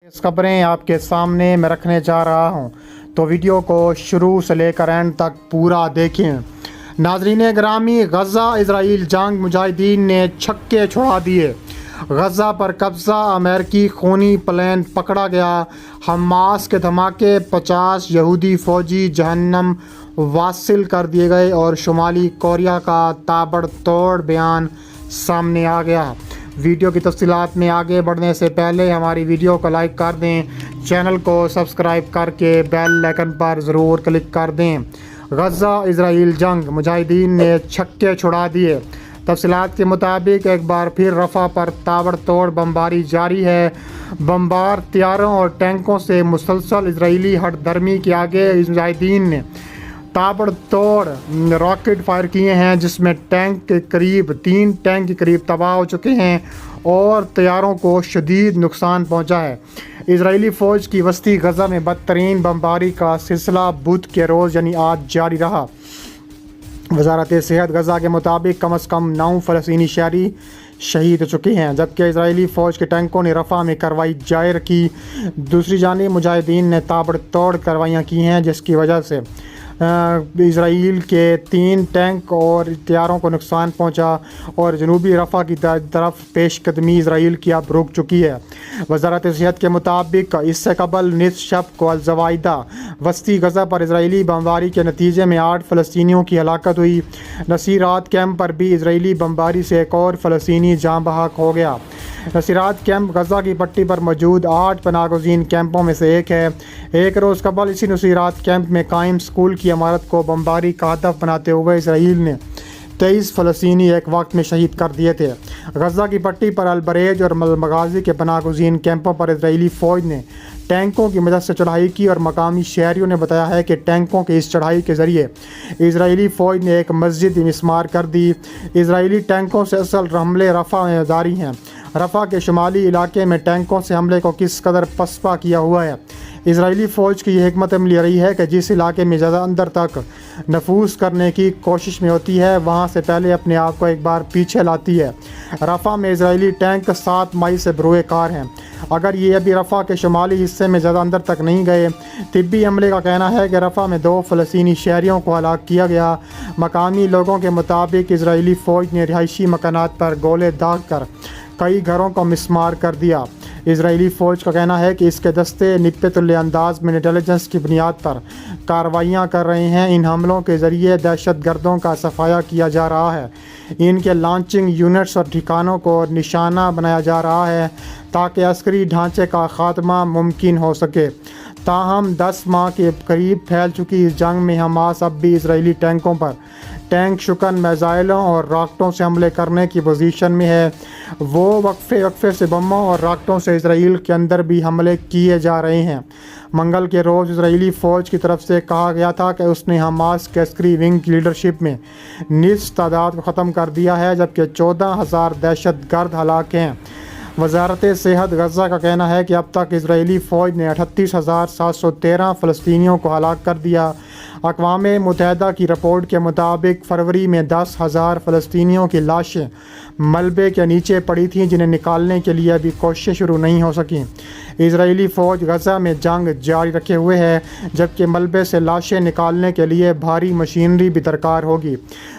इस खबरें आपके सामने मैं रखने जा रहा हूं, तो वीडियो को शुरू से लेकर एंड तक पूरा देखें। नाज़रीन ग्रामी, गज़ा इजराइल जंग मुजाहिदीन ने छक्के छुड़ा दिए। गज़ा पर कब्ज़ा, अमेरिकी खूनी प्लेन पकड़ा गया। हमास के धमाके, 50 यहूदी फ़ौजी जहन्नम वासिल कर दिए गए और शुमाली कोरिया का ताबड़तोड़ बयान सामने आ गया। वीडियो की तफसीलात में आगे बढ़ने से पहले हमारी वीडियो को लाइक कर दें, चैनल को सब्सक्राइब करके बेल आइकन पर ज़रूर क्लिक कर दें। गज़ा इजराइल जंग मुजाहिदीन ने छक्के छुड़ा दिए। तफसीलात के मुताबिक एक बार फिर रफ़ा पर ताबड़तोड़ बमबारी जारी है। बमबार तैयारों और टैंकों से मुसलसल इजरायली हटदर्मी के आगे मुजाहिदीन ने ताबड़तोड़ रॉकेट फायर किए हैं, जिसमें टैंक के करीब 3 टैंक के करीब तबाह हो चुके हैं और तैयारों को शदीद नुकसान पहुंचा है। इजरायली फ़ौज की वस्ती गज़ा में बदतरीन बमबारी का सिलसिला बुध के रोज़ यानी आज जारी रहा। वज़ारत सेहत गज़ा के मुताबिक कम अज़ कम 9 फ़लस्तीनी शहरी शहीद हो चुके हैं, जबकि इजरायली फ़ौज के टैंकों ने रफ़ा में कार्रवाई जारी रखी। दूसरी जानिब मुजाहिदीन ने ताबड़तोड़ कार्रवाइयाँ की हैं, जिसकी वजह से इजराइल के 3 टैंक और तैयारों को नुकसान पहुंचा और जनूबी रफ़ा की तरफ पेशकदमी इजराइल की अब रुक चुकी है। वज़ारत सेहत के मुताबिक इससे कबल निस शब को अल-ज़वाइदा वस्ती गज़ा पर इजरायली बमबारी के नतीजे में 8 फ़लस्तीनियों की हलाकत हुई। नसीरात कैंप पर भी इजरायली बमबारी से एक और फ़लस्तीनी जाँ बहक हो गया। नसीरात कैंप गज़ा की पट्टी पर मौजूद 8 पनाहगज़ीन कैंपों में से एक है। एक रोज़ कबल इसी नसीरात कैंप में कायम स्कूल की इमारत को बमबारी का हदफ बनाते हुए इजराइल ने 23 फ़लस्तीनी एक वक्त में शहीद कर दिए थे। गज़ा की पट्टी पर अल-बरेज और मगाज़ी के पनाहगज़ीन कैंपों पर इजरायली फ़ौज ने टैंकों की मदद से चढ़ाई की और मकामी शहरियों ने बताया है कि टैंकों की इस चढ़ाई के ज़रिए इजरायली फ़ौज ने एक मस्जिद मिस्मार कर दी। इजरायली टैंकों से असल हमले रफ़ा में जारी हैं। रफ़ा के शुमाली इलाके में टैंकों से हमले को किस कदर पसपा किया हुआ है। इजरायली फ़ौज की यह हिकमत अमली रही है कि जिस इलाके में ज़्यादा अंदर तक नफूस करने की कोशिश में होती है, वहाँ से पहले अपने आप को एक बार पीछे लाती है। रफ़ा में इजरायली टैंक 7 मई से बरूए कार हैं। अगर ये अभी रफ़ा के शुमाली हिस्से में ज़्यादा अंदर तक नहीं गए। तिब्बी अमले का कहना है कि रफ़ा में 2 फ़लस्तीनी शहरियों को हलाक किया गया। मकामी लोगों के मुताबिक इजरायली फ़ौज ने रिहायशी मकानात पर गोले दाग कर कई घरों को मिस्मार कर दिया। इजरायली फ़ौज का कहना है कि इसके दस्ते निपतुल अंदाज में इंटेलिजेंस की बुनियाद पर कार्रवाइयाँ कर रहे हैं। इन हमलों के ज़रिए दहशत गर्दों का सफाया किया जा रहा है। इनके लॉन्चिंग यूनिट्स और ठिकानों को निशाना बनाया जा रहा है ताकि अस्करी ढांचे का ख़ात्मा मुमकिन हो सके। ताहम 10 माह के करीब फैल चुकी इस जंग में हमास अब भी इजरायली टैंकों पर टैंक शुकन मिसाइलों और रॉकेटों से हमले करने की पोजीशन में है। वो वक्फे से बमों और रॉकेटों से इजराइल के अंदर भी हमले किए जा रहे हैं। मंगल के रोज़ इजरायली फ़ौज की तरफ से कहा गया था कि उसने हमास के अस्करी विंग की लीडरशिप में निस तादाद को ख़त्म कर दिया है, जबकि 14,000 दहशत गर्द हलाक हैं। वज़ारत सेहत गज़ा का कहना है कि अब तक इजरायली फ़ौज ने 38,713 फ़लस्तीनियों को हलाक कर दिया। अक़वाम मुत्तहिदा की रिपोर्ट के मुताबिक फरवरी में 10,000 फ़लस्तीनियों की लाशें मलबे के नीचे पड़ी थीं, जिन्हें निकालने के लिए अभी कोशिशें शुरू नहीं हो सकीं। इजरायली फ़ौज गज़ा में जंग जारी रखे हुए है, जबकि मलबे से लाशें निकालने के लिए भारी मशीनरी भी दरकार होगी।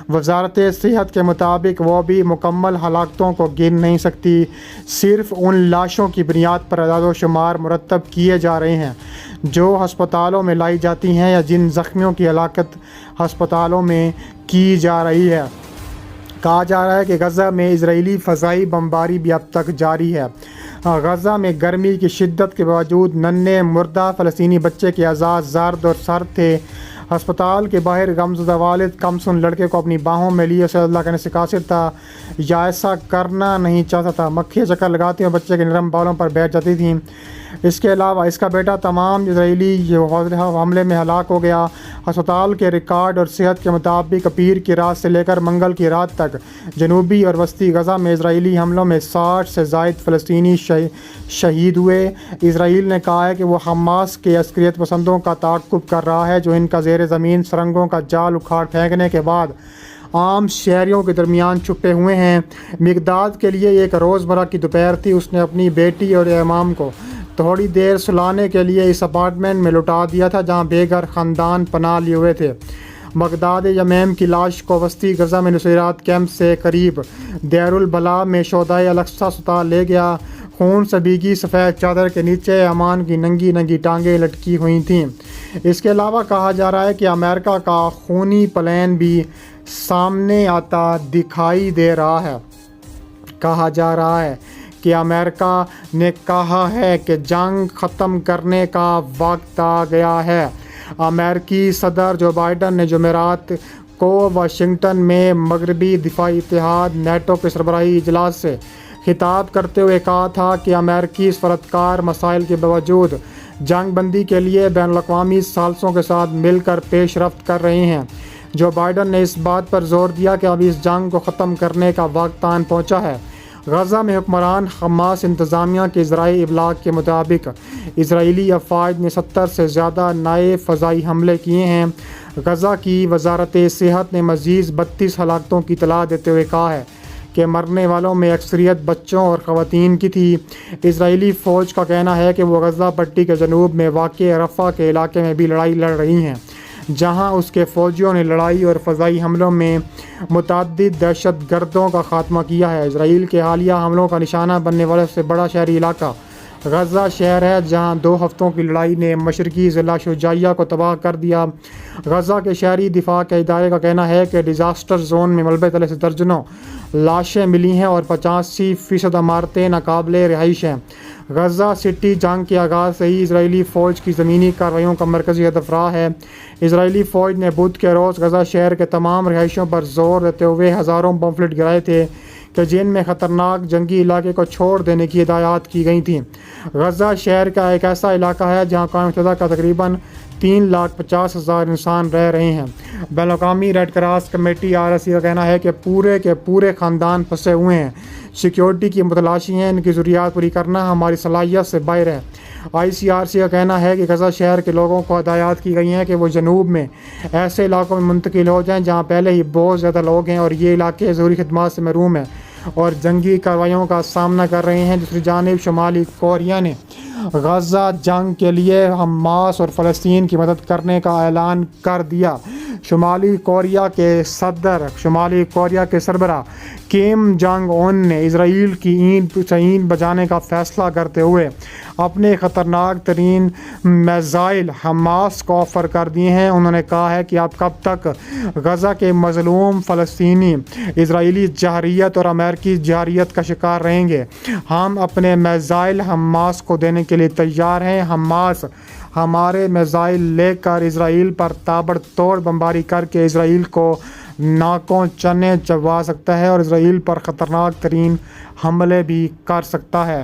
वज़ारत सेहत के मुताबिक वो भी मुकम्मल हलाकतों को गिन नहीं सकती। सिर्फ उन लाशों की बुनियाद पर अदाद शुमार मुरतब किए जा रहे हैं जो हस्पतालों में लाई जाती हैं या जिन ज़ख्मियों की हलाकत हस्पतालों में की जा रही है। कहा जा रहा है कि गज़ा में इजरायली फ़ज़ाई बमबारी भी अब तक जारी है। गज़ा में गर्मी की शिद्दत के बावजूद नन्हे मुर्दा फ़लस्तीनी बच्चे के अज़ा ज़र्द और सर थे। अस्पताल के बाहर गमज़दा वालिद कमसुन लड़के को अपनी बाहों में लिए उसे अल्लाह करने से कासिर था या ऐसा करना नहीं चाहता था। मक्खियाँ चक्कर लगाती और बच्चे के नरम बालों पर बैठ जाती थीं। इसके अलावा इसका बेटा तमाम इजरायली हमले में हलाक हो गया। अस्पताल के रिकॉर्ड और सेहत के मुताबिक पीर की रात से लेकर मंगल की रात तक जनूबी और वस्ती गज़ा में इजरायली हमलों में 60 से ज़ायद फ़लस्तीनी शहीद हुए। इजराइल ने कहा है कि वो हमास के अस्करियत पसंदों का ताक़ुब कर रहा है, जो इनका ज़ेर ज़मीन सुरंगों का जाल उखाड़ फेंकने के बाद आम शहरियों के दरमियान छुपे हुए हैं। मिक़दाद के लिए एक रोज़मर्रा की दोपहर थी। उसने अपनी बेटी और इमाम को تھوڑی دیر سلانے کے لیے اس اپارٹمنٹ میں لٹا دیا تھا جہاں بے گھر خاندان پناہ لیے ہوئے تھے۔ بغداد یمیم کی لاش کو وسطی غزہ میں نصیرات کیمپ سے قریب دیر البلاء میں شہدائے الاقصی سطح لے گیا۔ خون سے بھیگی سفید چادر کے نیچے امان کی ننگی ننگی ٹانگیں لٹکی ہوئی تھیں۔ اس کے علاوہ کہا جا رہا ہے کہ امریکہ کا خونی پلان بھی سامنے آتا دکھائی دے رہا ہے۔ کہا جا رہا ہے کہ امریکہ نے کہا ہے کہ جنگ ختم کرنے کا وقت آ گیا ہے۔ امریکی صدر جو بائیڈن نے جمعرات کو واشنگٹن میں مغربی دفاعی اتحاد نیٹو کے سربراہی اجلاس سے خطاب کرتے ہوئے کہا تھا کہ امریکی سفارتکار مسائل کے باوجود جنگ بندی کے لیے بین الاقوامی ثالثوں کے ساتھ مل کر پیش رفت کر رہے ہیں۔ جو بائیڈن نے اس بات پر زور دیا کہ اب اس جنگ کو ختم کرنے کا وقت آن پہنچا ہے۔ غزہ میں حکمران حماس انتظامیہ کے ذرائع ابلاغ کے مطابق اسرائیلی افواج نے 70 سے زیادہ نئے فضائی حملے کیے ہیں۔ غزہ کی وزارت صحت نے مزید 32 ہلاکتوں کی اطلاع دیتے ہوئے کہا ہے کہ مرنے والوں میں اکثریت بچوں اور خواتین کی تھی۔ اسرائیلی فوج کا کہنا ہے کہ وہ غزہ پٹی کے جنوب میں واقع رفح کے علاقے میں بھی لڑائی لڑ رہی ہیں، جہاں اس کے فوجیوں نے لڑائی اور فضائی حملوں میں متعدد دہشت گردوں کا خاتمہ کیا ہے۔ اسرائیل کے حالیہ حملوں کا نشانہ بننے والا سب سے بڑا شہری علاقہ غزہ شہر ہے، جہاں 2 ہفتوں کی لڑائی نے مشرقی ضلع شجاعیہ کو تباہ کر دیا۔ غزہ کے شہری دفاع کے ادارے کا کہنا ہے کہ ڈیزاسٹر زون میں ملبے تلے سے درجنوں لاشیں ملی ہیں اور 85% عمارتیں ناقابل رہائش ہیں۔ غزہ سٹی جنگ کے آغاز سے ہی اسرائیلی فوج کی زمینی کارروائیوں کا مرکزی ہدف رہا ہے۔ اسرائیلی فوج نے بدھ کے روز غزہ شہر کے تمام رہائشیوں پر زور دیتے ہوئے ہزاروں پمفلٹ گرائے تھے کہ جن میں خطرناک جنگی علاقے کو چھوڑ دینے کی ہدایات کی گئی تھیں۔ غزہ شہر کا ایک ایسا علاقہ ہے جہاں اقوام متحدہ کا تقریباً 3,50,000 انسان رہ رہے ہیں۔ بین الاقوامی ریڈ کراس کمیٹی RSC کا کہنا ہے کہ پورے کے پورے خاندان پھنسے ہوئے ہیں۔ سیکیورٹی کی متلاشی ہیں، ان کی ضروریات پوری کرنا ہماری صلاحیت سے باہر ہے۔ ICRC کا کہنا ہے کہ غزہ شہر کے لوگوں کو ہدایات کی گئی ہیں کہ وہ جنوب میں ایسے علاقوں میں منتقل ہو جائیں جہاں پہلے ہی بہت زیادہ لوگ ہیں اور یہ علاقے ضروری خدمات سے محروم ہیں اور جنگی کارروائیوں کا سامنا کر رہے ہیں۔ دوسری جانب شمالی کوریا نے غزہ جنگ کے لیے حماس اور فلسطین کی مدد کرنے کا اعلان کر دیا۔ شمالی کوریا کے سربراہ کیم جانگ اون نے اسرائیل کی اینٹ بجانے کا فیصلہ کرتے ہوئے اپنے خطرناک ترین میزائل حماس کو آفر کر دیے ہیں۔ انہوں نے کہا ہے کہ اب کب تک غزہ کے مظلوم فلسطینی اسرائیلی جارحیت اور امریکی جارحیت کا شکار رہیں گے؟ ہم اپنے میزائل حماس کو دینے کے لیے تیار ہیں۔ حماس ہمارے میزائل لے کر اسرائیل پر تابڑ توڑ بمباری کر کے اسرائیل کو ناکوں چنے چبا سکتا ہے اور اسرائیل پر خطرناک ترین حملے بھی کر سکتا ہے۔